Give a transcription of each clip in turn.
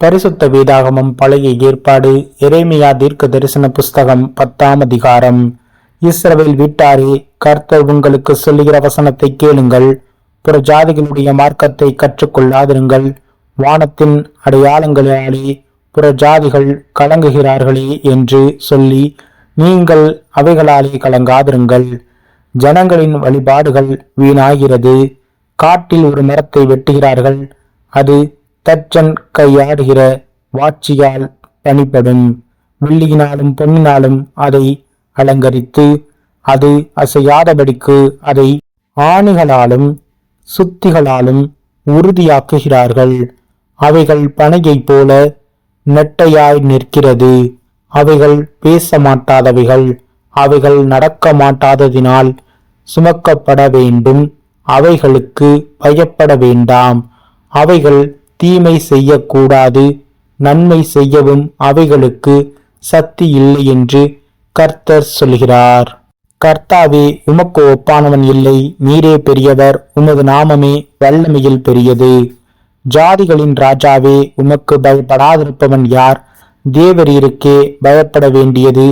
பரிசுத்த வேதாகமம் பழைய ஏற்பாடு எரேமியா தீர்க்க தரிசன புஸ்தகம் 10ஆம் அதிகாரம். இஸ்ரவேல் வீட்டாரே, கர்த்தர் உங்களுக்கு சொல்லுகிற வசனத்தை கேளுங்கள். புற ஜாதிகளுடைய மார்க்கத்தை கற்றுக்கொள்ளாதிருங்கள். வானத்தின் அடையாளங்களாலே புற ஜாதிகள் கலங்குகிறார்களே என்று சொல்லி நீங்கள் அவைகளாலே கலங்காதிருங்கள். ஜனங்களின் வழிபாடுகள் வீணாகிறது. காட்டில் ஒரு மரத்தை வெட்டுகிறார்கள், அது தச்சன் கையாடுகிற வாட்சியால் பணிப்படும். வெள்ளியினாலும் பொன்னினாலும் அதை அலங்கரித்து அது அசையாதபடிக்கு அதை ஆணிகளாலும் சுத்திகளாலும் உறுதியாக்குகிறார்கள். அவைகள் பனையைப் போல நெட்டையாய் நிற்கிறது. அவைகள் பேச மாட்டாதவைகள். அவைகள் நடக்க மாட்டாததினால் சுமக்கப்பட வேண்டும். அவைகளுக்கு பயப்பட வேண்டாம். அவைகள் தீமை செய்யக்கூடாது, நன்மை செய்யவும் அவைகளுக்கு சக்தி இல்லை என்று கர்த்தர் சொல்கிறார். கர்த்தாவே, உமக்கு ஒப்பானவன் இல்லை. நீரே பெரியவர், உமது நாமமே வல்லமையில் பெரியது. ஜாதிகளின் ராஜாவே, உமக்கு பயப்படாதிருப்பவன் யார்? தேவரீருக்கே பயப்பட வேண்டியது.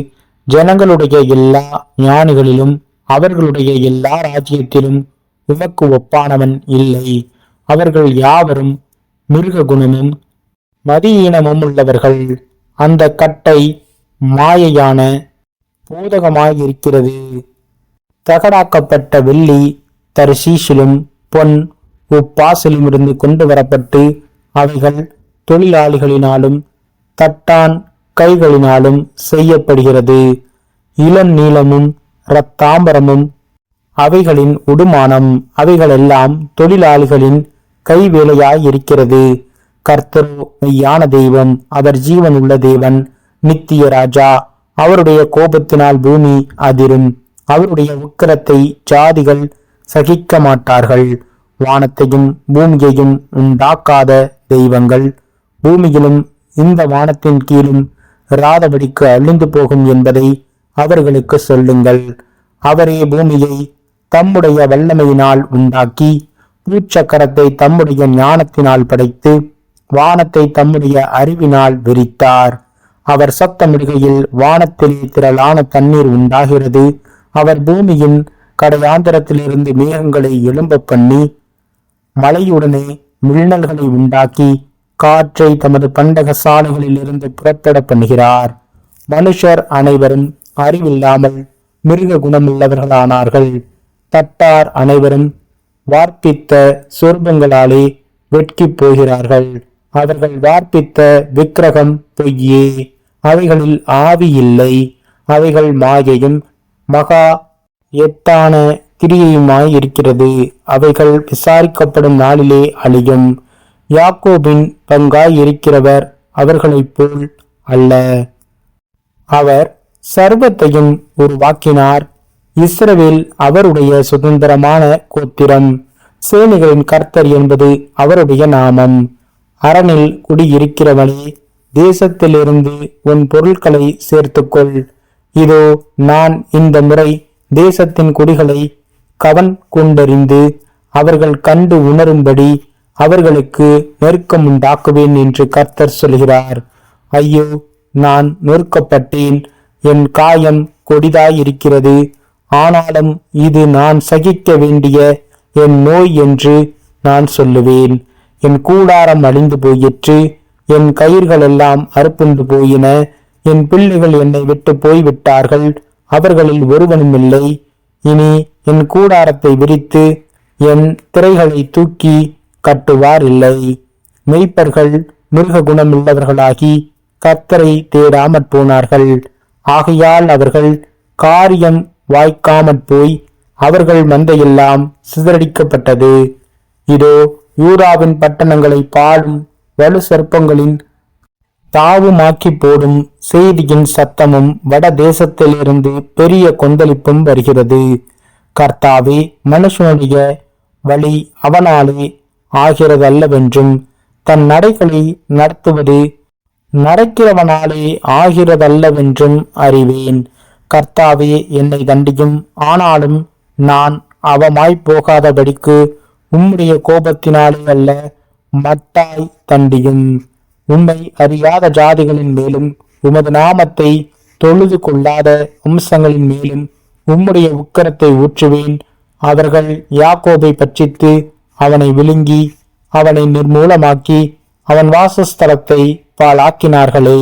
ஜனங்களுடைய எல்லா ஞானிகளிலும் அவர்களுடைய எல்லா ராஜ்யத்திலும் உமக்கு ஒப்பானவன் இல்லை. அவர்கள் யாவரும் மிருக குணமும் மதியீனமும் உள்ளவர்கள். அந்த கட்டை மாயையான போதகமாயிருக்கிறது. தகடாக்கப்பட்ட வெள்ளி தர்சீசிலும் பொன் உப்பாசிலும் இருந்து கொண்டு வரப்பட்டு அவைகள் தொழிலாளிகளினாலும் தட்டான் கைகளினாலும் செய்யப்படுகிறது. இளம் நீளமும் இரத்தாம்பரமும் அவைகளின் உடுமானம். அவைகளெல்லாம் தொழிலாளிகளின் கைவேலையாயிருக்கிறது. கர்த்தரோ மெய்யான தெய்வம், அவர் ஜீவன் உள்ள தேவன், நித்திய ராஜா. அவருடைய கோபத்தினால் பூமி அதிரும். அவருடைய உக்கிரத்தை ஜாதிகள் சகிக்க மாட்டார்கள். வானத்தையும் பூமியையும் உண்டாக்காத தெய்வங்கள் பூமியிலும் இந்த வானத்தின் கீழும் இராதபடிக்கு அழிந்து போகும் என்பதை அவர்களுக்கு சொல்லுங்கள். அவரே பூமியை தம்முடைய வல்லமையினால் உண்டாக்கி பூச்சக்கரத்தை தம்முடைய ஞானத்தினால் படைத்து வானத்தை தம்முடைய அறிவினால் விரித்தார். அவர் சத்தமிடுகையில் வானத்தில் திரளான தண்ணீர் உண்டாகிறது. அவர் பூமியின் கடையாந்திரத்திலிருந்து மேகங்களை எழும்ப பண்ணி மழையுடனே மின்னல்களை உண்டாக்கி காற்றை தமது பண்டக சாலைகளிலிருந்து புறப்பட பண்ணுகிறார். மனுஷர் அனைவரும் அறிவில்லாமல் மிருக குணமுள்ளவர்களானார்கள். தட்டார் அனைவரும் வார்ப்பித்த சொர்பங்களாலே வெட்கி போகிறார்கள். அவர்கள் வார்ப்பித்த விக்கிரகம் பொய்யே. அவைகளில் ஆவி இல்லை. அவைகள் மாயையும் மகா எத்தான கிரியையுமாய் இருக்கிறது. அவைகள் விசாரிக்கப்படும் நாளிலே அழியும். யாக்கோபின் பங்காய் இருக்கிறவர் அவர்களைப் போல் அல்ல. அவர் சர்வத்தையும் உருவாக்கினார். இஸ்ரவேல் அவருடைய சுதந்திரமான கோத்திரம். சேனைகளின் கர்த்தர் என்பது அவருடைய நாமம். அரணில் குடியிருக்கிறவனே, தேசத்திலிருந்து உன் பொருட்களை சேர்த்துக்கொள். இதோ, நான் இந்த முறை தேசத்தின் குடிகளை கவன் கொண்டறிந்து அவர்கள் கண்டு உணரும்படி அவர்களுக்கு நெருக்கம் உண்டாக்குவேன் என்று கர்த்தர் சொல்கிறார். ஐயோ, நான் நொறுக்கப்பட்டேன். என் காயம் கொடிதாயிருக்கிறது. ஆனாலும் இது நான் சகிக்க வேண்டிய என் நோய் என்று நான் சொல்லுவேன். என் கூடாரம் அழிந்து போயிற்று. என் கயிர்கள் எல்லாம் அறுப்புண்டு போயின. என் பிள்ளைகள் என்னை விட்டு போய்விட்டார்கள். அவர்களில் ஒருவனும் இல்லை. இனி என் கூடாரத்தை விரித்து என் திரைகளை தூக்கி கட்டுவார் இல்லை. மெய்ப்பர்கள் மிருக குணமுள்ளவர்களாகி கர்த்தரை தேடாமற் போனார்கள். ஆகையால் அவர்கள் காரியம் வாய்க்காமற் போய் அவர்கள் மந்தையெல்லாம் சிதறடிக்கப்பட்டது. இதோ, யூதாவின் பட்டணங்களை பாழும் வலு சர்ப்பங்களின் தாவுமாக்கி போடும் செய்தியின் சத்தமும் வட தேசத்திலிருந்து பெரிய கொந்தளிப்பும் வருகிறது. கர்த்தாவே, மனுஷனுடைய வழி அவனாலே ஆகிறதல்லவென்றும் தன் நடைகளை நடத்துவது நடக்கிறவனாலே ஆகிறதல்லவென்றும் அறிவேன். கர்த்தாவே, என்னை தண்டியும். ஆனாலும் நான் அவமாய்ப் போகாதபடிக்கு உம்முடைய கோபத்தினாலே அல்ல, மட்டாய் தண்டியும். உம்மை அறியாத ஜாதிகளின் மேலும் உமது நாமத்தை தொழுது கொள்ளாத வம்சங்களின் மேலும் உம்முடைய உக்கிரத்தை ஊற்றுவேன். அவர்கள் யாக்கோபை பட்சித்து அவனை விழுங்கி அவனை நிர்மூலமாக்கி அவன் வாசஸ்தலத்தை பாழாக்கினார்களே.